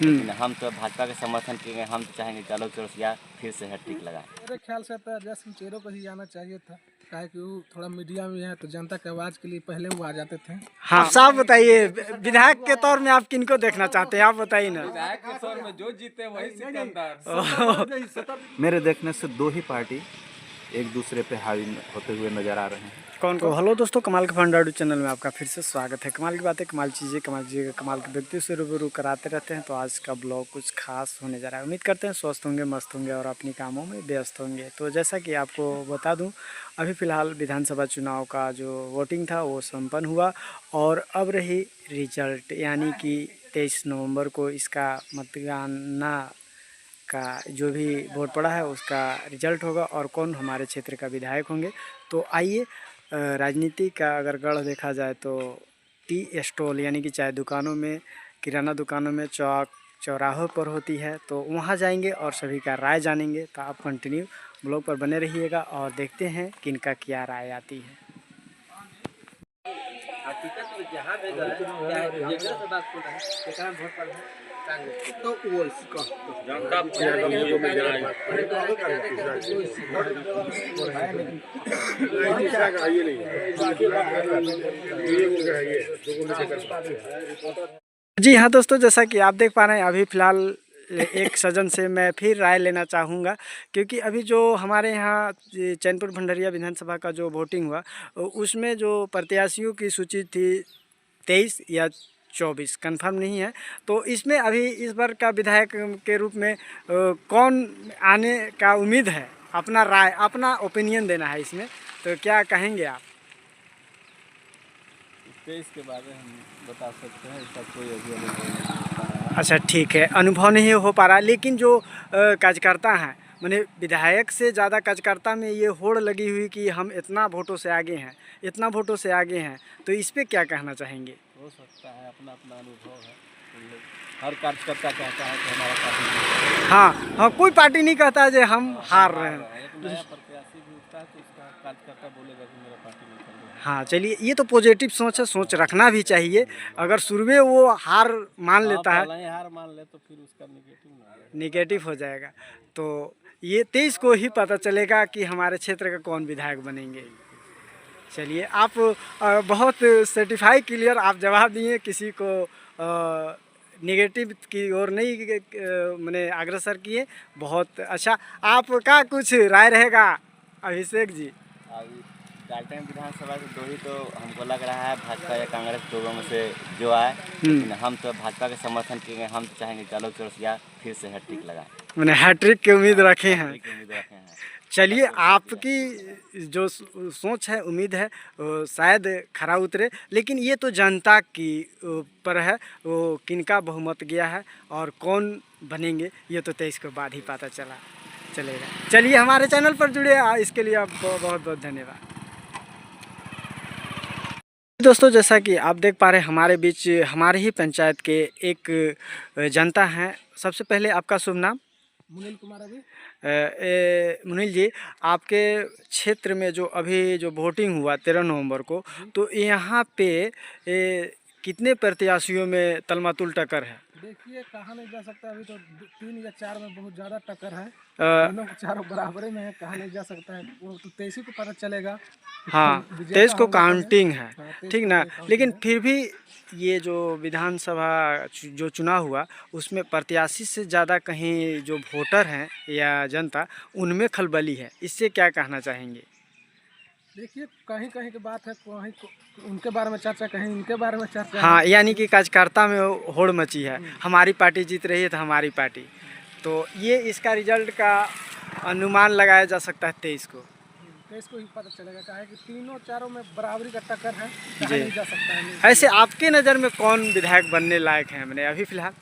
लेकिन हम तो भाजपा के समर्थन किए, हम तो चाहेंगे कि आलोक चौरसिया फिर से हैट्रिक लगाए। मेरे ख्याल से तो अजय सिंह चेरों को ही आना चाहिए था, काहे कि वो थोड़ा मीडिया में है तो जनता के आवाज़ के लिए पहले वो आ जाते थे। हाँ, साफ बताइए, विधायक के तौर में आप किनको देखना चाहते हैं, आप बताइए ना। विधायक के तौर में जो जीते वही सिकंदर। मेरे देखने से दो ही पार्टी एक दूसरे पे हावी होते हुए नजर आ रहे हैं। कौन को? हेलो दोस्तों, कमाल के फंडाडू चैनल में आपका फिर से स्वागत है। कमाल की बातें, कमाल चीज़ें, कमाल चीज़ें कमाल के व्यक्ति से रूबरू कराते रहते हैं। तो आज का ब्लॉग कुछ खास होने जा रहा है। उम्मीद करते हैं स्वस्थ होंगे, मस्त होंगे और अपनी कामों में व्यस्त होंगे। तो जैसा कि आपको बता दूं, अभी फ़िलहाल विधानसभा चुनाव का जो वोटिंग था वो संपन्न हुआ और अब रही रिजल्ट, यानी कि 23 नवंबर को इसका मतगणना का जो भी वोट पड़ा है उसका रिजल्ट होगा और कौन हमारे क्षेत्र का विधायक होंगे। तो आइए, राजनीति का अगर गढ़ देखा जाए तो टी स्टॉल यानी कि चाय दुकानों में, किराना दुकानों में, चौक चौराहों पर होती है, तो वहाँ जाएंगे और सभी का राय जानेंगे। तो आप कंटिन्यू ब्लॉग पर बने रहिएगा और देखते हैं किनका क्या राय आती है। तो वो इसका जी हाँ दोस्तों, जैसा कि आप देख पा रहे हैं, अभी फ़िलहाल एक सज्जन से मैं फिर राय लेना चाहूँगा, क्योंकि अभी जो हमारे यहाँ चैनपुर भंडरिया विधानसभा का जो वोटिंग हुआ उसमें जो प्रत्याशियों की सूची थी 23 या 24, कंफर्म नहीं है। तो इसमें अभी इस बार का विधायक के रूप में कौन आने का उम्मीद है? अपना राय, अपना ओपिनियन देना है इसमें, तो क्या कहेंगे आप? 23 के बारे में हम बता सकते हैं, इसका कोई अभी अनुभव नहीं हो पा रहा है। अच्छा ठीक है, अनुभव नहीं हो पा रहा, लेकिन जो कार्यकर्ता हैं, माने विधायक से ज़्यादा कार्यकर्ता में ये होड़ लगी हुई कि हम इतना वोटों से आगे हैं, इतना वोटों से आगे हैं, तो इस पे क्या कहना चाहेंगे? हो सकता है, अपना अपना अनुभव है। हर कार्यकर्ता कहता है कि हमारा पार्टी, हाँ हाँ, कोई पार्टी नहीं कहता है जो हम हार रहे हैं। एक नया प्रत्याशी भी उठता है तो उसका कार्यकर्ता बोलेगा कि मेरा पार्टी नहीं चल रहा है। हाँ चलिए, ये तो पॉजिटिव सोच है, सोच रखना भी चाहिए। अगर शुरू में वो हार मान लेता है, पहले ही हार मान ले तो फिर उसका निगेटिव हो जाएगा। तो ये 23 को ही पता चलेगा कि हमारे क्षेत्र का कौन विधायक बनेंगे। चलिए, आप बहुत सर्टिफाई क्लियर आप जवाब दिए, किसी को नेगेटिव की ओर नहीं मैंने अग्रसर किए। बहुत अच्छा, आपका कुछ राय रहेगा अभिषेक जी? अभी डाल्टन विधानसभा से दो ही तो हमको लग रहा है, भाजपा या कांग्रेस दोनों में से जो आए, लेकिन हम तो भाजपा के समर्थन किए, हम तो चाहेंगे कि आलोक चौरसिया फिर से हैट्रिक लगाए। मैंने हैट्रिक की उम्मीद रखे हैं। उम्मीद रखे हैं। चलिए, आपकी जो सोच है, उम्मीद है वो शायद खरा उतरे, लेकिन ये तो जनता की पर है, वो किनका बहुमत गया है और कौन बनेंगे ये तो 23 के बाद ही पता चलेगा। चलिए, हमारे चैनल पर जुड़े, इसके लिए आप बहुत बहुत धन्यवाद। दोस्तों, जैसा कि आप देख पा रहे हैं, हमारे बीच हमारे ही पंचायत के एक जनता हैं। सबसे पहले आपका शुभ नाम? मुनील कुमार। अभी मुनील जी, आपके क्षेत्र में जो अभी जो वोटिंग हुआ 13 नवंबर को, तो यहाँ पे कितने प्रत्याशियों में तलमातुल टक्कर है? देखिए, कहा नहीं जा सकता, अभी तो 3 या 4 में बहुत ज़्यादा टक्कर है। अ, तीनों चारों बराबरी में है, कहा नहीं जा सकता है। वो तो 23 को पता चलेगा। हाँ, विजेता 23 को होंगे कौन है। काउंटिंग है, हाँ, 23 ठीक को ना? काउंटिंग लेकिन है। फिर भी ये जो विधानसभा जो चुनाव हुआ उसमें प्रत्याशी से ज़्यादा कहीं जो वोटर हैं या जनता, उनमें खलबली है। इससे क्या कहना चाहेंगे? देखिए, कहीं कहीं की बात है, कहीं उनके बारे में चर्चा, कहीं इनके बारे में चर्चा हाँ, है। यानी कि कार्यकर्ता में होड़ मची है, हमारी पार्टी जीत रही है तो हमारी पार्टी। तो ये इसका रिजल्ट का अनुमान लगाया जा सकता है 23 को। 23 को ही पता चलेगा, कहा है कि तीनों चारों में बराबरी का टक्कर है, कहा जी। नहीं जा सकता है। ऐसे आपके नज़र में कौन विधायक बनने लायक हैं मैंने अभी फ़िलहाल?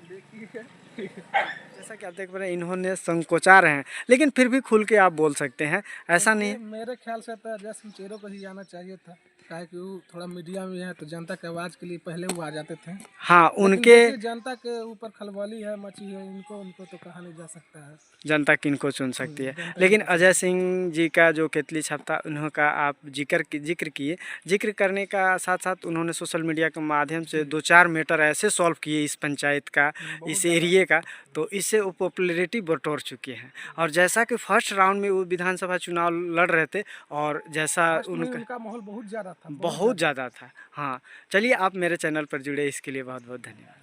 देखिए, जैसा कि आप देख रहे हैं, इन्होंने संकोचा रहे हैं, लेकिन फिर भी खुल के आप बोल सकते हैं, ऐसा नहीं है। मेरे ख्याल से तो अजय सिंह चेरों को ही आना चाहिए था, काहे कि वो थोड़ा मीडिया में है तो जनता के आवाज़ के लिए पहले वो आ जाते थे। हाँ, लेकिन उनके जैसे जनता के ऊपर खलबली है मची है, उनको उनको तो कहा नहीं जा सकता है। जनता किनको चुन सकती है। लेकिन अजय सिंह जी का जो केतली छाप था उन्होंने आप जिक्र किए, जिक्र करने का साथ साथ उन्होंने सोशल मीडिया के माध्यम से 2-4 मैटर ऐसे सॉल्व किए इस पंचायत का, इस एरिए का, तो इससे वो पॉपुलैरिटी बटोर चुके हैं। और जैसा कि फर्स्ट राउंड में वो विधानसभा चुनाव लड़ रहे थे और जैसा उनका माहौल बहुत ज़्यादा था, बहुत ज़्यादा था। हाँ, चलिए आप मेरे चैनल पर जुड़े इसके लिए बहुत बहुत धन्यवाद।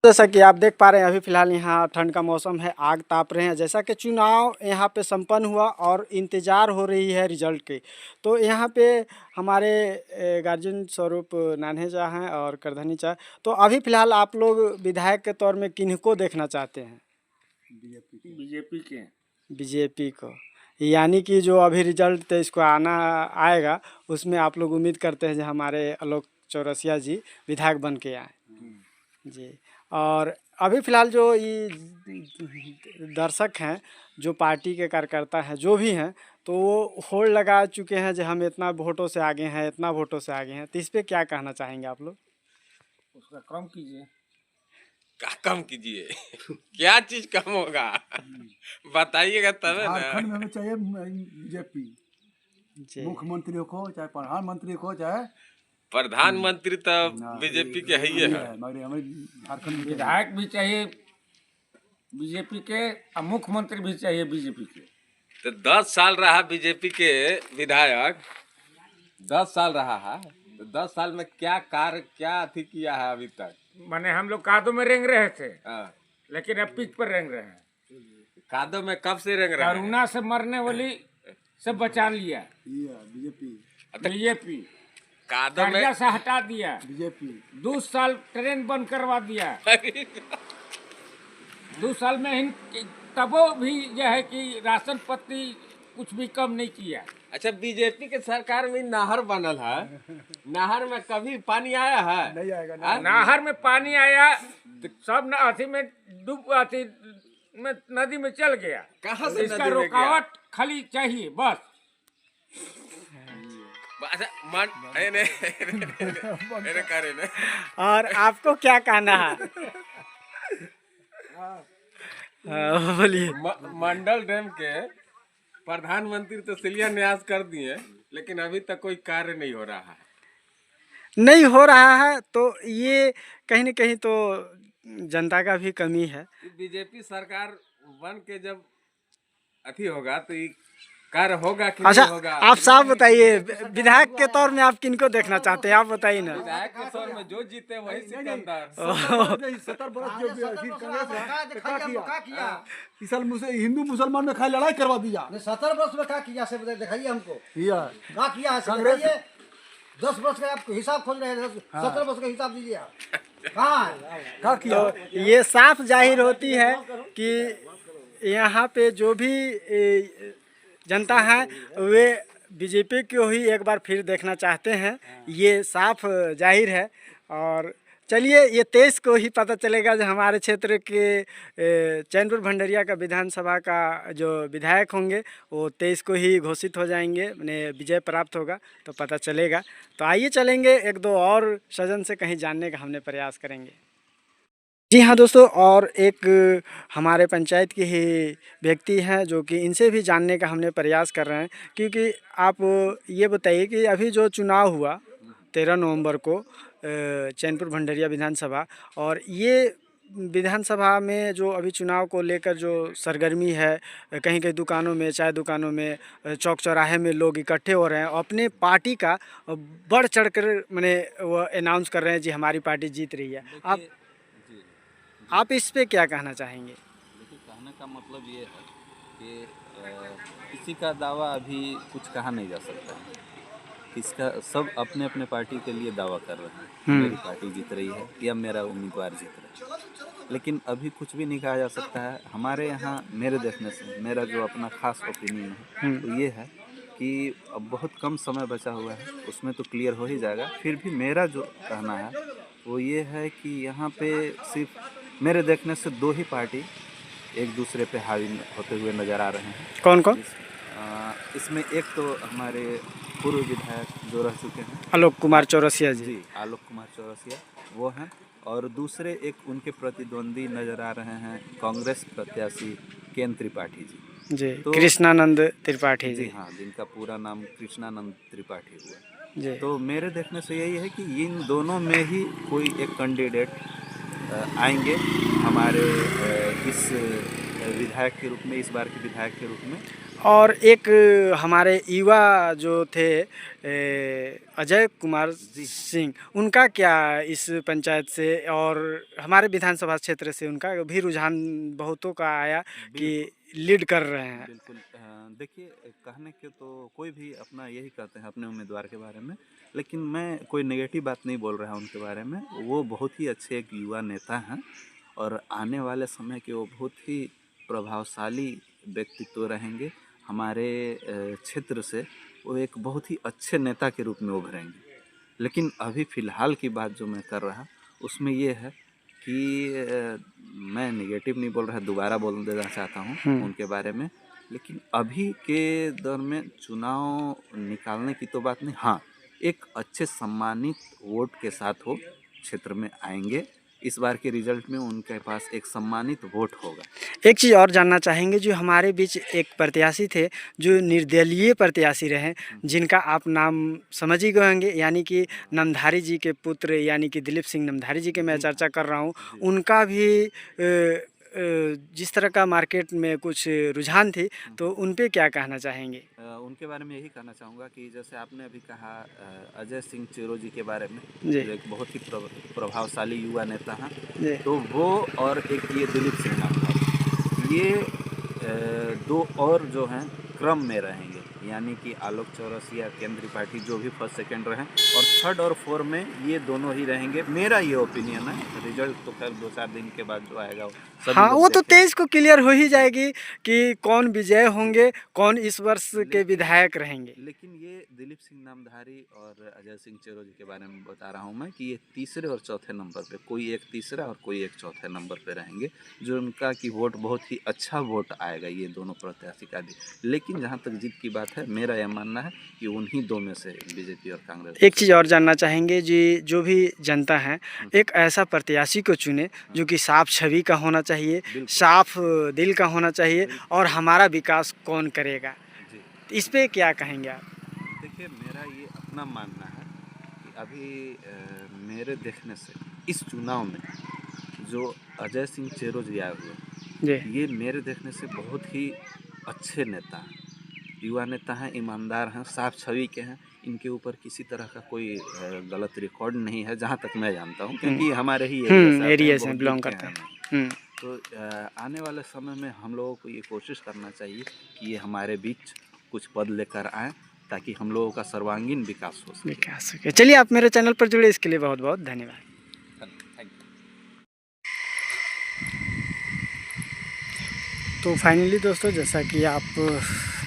जैसा कि आप देख पा रहे हैं अभी फ़िलहाल यहाँ ठंड का मौसम है, आग ताप रहे हैं। जैसा कि चुनाव यहाँ पे संपन्न हुआ और इंतज़ार हो रही है रिजल्ट की, तो यहाँ पे हमारे गार्जियन स्वरूप नान्हेजा हैं और करधनी चा। तो अभी फ़िलहाल आप लोग विधायक के तौर में किनको देखना चाहते हैं? बीजेपी को, यानी कि जो अभी रिजल्ट 23 को आएगा उसमें आप लोग उम्मीद करते हैं कि हमारे आलोक चौरसिया जी विधायक बन के आए जी। और अभी फ़िलहाल जो ये दर्शक हैं, जो पार्टी के कार्यकर्ता हैं, जो भी हैं, तो वो होड़ लगा चुके हैं जो हम इतना वोटों से आगे हैं, इतना वोटों से आगे हैं। तो इस पर क्या कहना चाहेंगे आप लोग? उसका कम कीजिए। क्या कम कीजिए? क्या चीज कम होगा? बताइएगा तब है ना। झारखंड में हमें चाहिए बीजेपी, मुख्यमंत्री को चाहे प्रधानमंत्री को चाहे प्रधानमंत्री तो बीजेपी के है ही है। मगर हमें झारखंड में विधायक भी चाहिए बीजेपी के और मुख्यमंत्री भी चाहिए बीजेपी के। तो 10 साल रहा बीजेपी के विधायक, 10 साल रहा है, तो 10 साल में क्या कार्य क्या अथी किया है अभी तक? माने हम लोग कादो में रेंग रहे थे, हाँ। लेकिन अब पिच पर रेंग रहे हैं। कादो में कब से रेंग रहे हैं? कोरोना से मरने वाली से बचा लिया बीजेपी, कादो में कर्जा से हटा दिया बीजेपी 2 साल ट्रेन बंद करवा दिया। 2 साल में तबो भी जो है कि राशन पत्ती कुछ भी कम नहीं किया। अच्छा, बीजेपी के सरकार में नहर बनल है, नहर में कभी पानी आया है? नहीं आएगा हाँ? नहर में पानी आया, सब अथी में डूब अथी में नदी में चल गया। कहाँ से इसका नदी में रुकावट खाली चाहिए बस। और आपको क्या कहना है? बोलिए। मंडल डैम के प्रधानमंत्री तो शिलान्यास कर दिए, लेकिन अभी तक कोई कार्य नहीं हो रहा है। नहीं हो रहा है तो ये कहीं न कहीं तो जनता का भी कमी है। बीजेपी सरकार बन के जब अथी होगा तो ये कार्य होगा कि अच्छा, नहीं होगा? आप साफ बताइए, विधायक के तौर में आप किनको देखना चाहते हैं, आप बताइए ना। विधायक के तौर में जो जीते वही सिकंदर। 70 बरस जो कांग्रेस है क्या किया? इस साल हिंदू मुसलमान में खाली लड़ाई करवा दिया। 70 वर्ष में क्या किया से दिखाइए हमको, क्या किया है कांग्रेस 10 वर्ष का आपको हिसाब खोज रहे हैं, 70 वर्ष का हिसाब दीजिए आप। क्या किया? तो ये साफ जाहिर होती है कि यहाँ पे जो भी जनता है वे बीजेपी को ही एक बार फिर देखना चाहते हैं, ये साफ जाहिर है। और चलिए, ये 23 को ही पता चलेगा जो हमारे क्षेत्र के चैनपुर भंडरिया का विधानसभा का जो विधायक होंगे वो 23 को ही घोषित हो जाएंगे, माने विजय प्राप्त होगा तो पता चलेगा। तो आइए चलेंगे एक दो और सजन से कहीं जानने का हमने प्रयास करेंगे। जी हाँ दोस्तों, और एक हमारे पंचायत के ही व्यक्ति हैं जो कि इनसे भी जानने का हमने प्रयास कर रहे हैं, क्योंकि आप ये बताइए कि अभी जो चुनाव हुआ 13 नवंबर को चैनपुर भंडरिया विधानसभा, और ये विधानसभा में जो अभी चुनाव को लेकर जो सरगर्मी है, कहीं कहीं दुकानों में, चाय दुकानों में, चौक चौराहे में लोग इकट्ठे हो रहे हैं, अपने पार्टी का बढ़ चढ़ कर मैंने वो अनाउंस कर रहे हैं जी हमारी पार्टी जीत रही है। आप इस पे क्या कहना चाहेंगे? देखिए, कहने का मतलब ये है कि किसी का दावा अभी कुछ कहा नहीं जा सकता है। इसका सब अपने अपने पार्टी के लिए दावा कर रहे हैं, मेरी पार्टी जीत रही है या मेरा उम्मीदवार जीत रहा है, लेकिन अभी कुछ भी नहीं कहा जा सकता है। हमारे यहाँ मेरे देखने से मेरा जो अपना खास ओपिनियन है तो ये है कि अब बहुत कम समय बचा हुआ है, उसमें तो क्लियर हो ही जाएगा। फिर भी मेरा जो कहना है वो ये है कि यहाँ पे सिर्फ मेरे देखने से 2 ही पार्टी एक दूसरे पे हावी होते हुए नज़र आ रहे हैं। कौन कौन? इसमें एक तो हमारे पूर्व विधायक जो रह चुके हैं, आलोक कुमार चौरसिया जी। जी आलोक कुमार चौरसिया वो हैं, और दूसरे एक उनके प्रतिद्वंदी नज़र आ रहे हैं कांग्रेस प्रत्याशी केन त्रिपाठी जी। जी तो कृष्णानंद त्रिपाठी जी जी। हाँ, जिनका पूरा नाम कृष्णानंद त्रिपाठी हुआ। जी तो मेरे देखने से यही है कि इन दोनों में ही कोई एक कैंडिडेट आएंगे हमारे इस विधायक के रूप में, इस बार के विधायक के रूप में। और एक हमारे युवा जो थे अजय कुमार सिंह, उनका क्या इस पंचायत से और हमारे विधानसभा क्षेत्र से उनका भी रुझान बहुतों का आया कि लीड कर रहे हैं। बिल्कुल। देखिए, कहने के तो कोई भी अपना यही कहते हैं अपने उम्मीदवार के बारे में, लेकिन मैं कोई नेगेटिव बात नहीं बोल रहा उनके बारे में। वो बहुत ही अच्छे एक युवा नेता हैं और आने वाले समय के वो बहुत ही प्रभावशाली व्यक्तित्व रहेंगे। हमारे क्षेत्र से वो एक बहुत ही अच्छे नेता के रूप में उभरेंगे। लेकिन अभी फ़िलहाल की बात जो मैं कर रहा उसमें ये है कि मैं नेगेटिव नहीं बोल रहा, दोबारा बोल देना चाहता हूँ उनके बारे में। लेकिन अभी के दौर में चुनाव निकालने की तो बात नहीं, हाँ एक अच्छे सम्मानित वोट के साथ वो क्षेत्र में आएंगे। इस बार के रिजल्ट में उनके पास एक सम्मानित वोट होगा। एक चीज़ और जानना चाहेंगे, जो हमारे बीच एक प्रत्याशी थे जो निर्दलीय प्रत्याशी रहे, जिनका आप नाम समझ ही गए होंगे, यानी कि नामधारी जी के पुत्र यानी कि दिलीप सिंह नामधारी जी के मैं चर्चा कर रहा हूँ। उनका भी जिस तरह का मार्केट में कुछ रुझान थी, तो उन पे क्या कहना चाहेंगे? उनके बारे में यही कहना चाहूँगा कि जैसे आपने अभी कहा अजय सिंह चेरो जी के बारे में, जी। जो एक बहुत ही प्रभावशाली युवा नेता हैं, जी। तो वो और एक ये दिलीप सिंह नामधारी, ये दो और जो हैं क्रम में रहेंगे, यानी कि आलोक चौरसिया केन त्रिपाठी जो भी फर्स्ट सेकंड रहे, और थर्ड और फोर में ये दोनों ही रहेंगे। मेरा ये ओपिनियन है। रिजल्ट तो खैर 2-4 दिन के बाद जो आएगा हाँ, वो तो 23 को क्लियर हो ही जाएगी कि कौन विजय होंगे, कौन इस वर्ष के विधायक रहेंगे। लेकिन ये दिलीप सिंह नामधारी और अजय सिंह चेरो जी के बारे में बता रहा हूँ मैं कि ये तीसरे और चौथे नंबर पे, कोई एक तीसरा और कोई एक चौथे नंबर पे रहेंगे, जो उनका कि वोट बहुत ही अच्छा वोट आएगा ये दोनों प्रत्याशी का भी। लेकिन जहाँ तक जीत की बात है, मेरा यह मानना है कि उन्हीं दो में से बीजेपी और कांग्रेस। एक चीज़ और जानना चाहेंगे जी, जो भी जनता है एक ऐसा प्रत्याशी को चुने जो कि साफ छवि का होना चाहिए, साफ दिल का होना चाहिए, और हमारा विकास कौन करेगा, इस पे क्या कहेंगे आप? देखिए, मेरा ये अपना मानना है कि अभी मेरे देखने से इस चुनाव में जो अजय सिंह चेरो जी आए हुए, ये मेरे देखने से बहुत ही अच्छे नेता हैं, युवा नेता हैं, ईमानदार हैं, साफ छवि के हैं। इनके ऊपर किसी तरह का कोई गलत रिकॉर्ड नहीं है, जहाँ तक मैं जानता हूँ, क्योंकि हमारे ही एरिया से बिलोंग करते हैं। तो आने वाले समय में हम लोगों को ये कोशिश करना चाहिए कि ये हमारे बीच कुछ पद लेकर आएँ, ताकि हम लोगों का सर्वांगीण विकास हो सके। चलिए, आप मेरे चैनल पर जुड़े, इसके लिए बहुत बहुत धन्यवाद। तो फाइनली दोस्तों, जैसा कि आप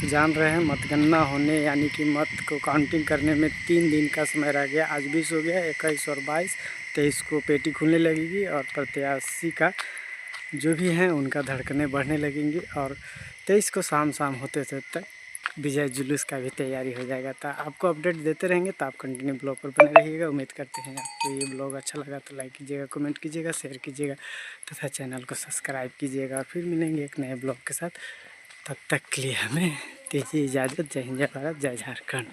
जान रहे हैं, मतगणना होने यानी कि मत को काउंटिंग करने में 3 दिन का समय रह गया। आज 20 हो गया, 21 और 22, 23 को पेटी खुलने लगेगी और प्रत्याशी का जो भी हैं उनका धड़कनें बढ़ने लगेंगी, और 23 को शाम होते तक विजय जुलूस का भी तैयारी हो जाएगा। तो आपको अपडेट देते रहेंगे, तो आप कंटिन्यू ब्लॉग पर बने रहिएगा। उम्मीद करते हैं आपको ये ब्लॉग अच्छा लगा तो लाइक कीजिएगा, कमेंट कीजिएगा, शेयर कीजिएगा तथा चैनल को सब्सक्राइब कीजिएगा। फिर मिलेंगे एक नए ब्लॉग के साथ, तब तक के लिए हमें दीजिए इजाज़त। जय हिंद, जय भारत, जय झारखंड।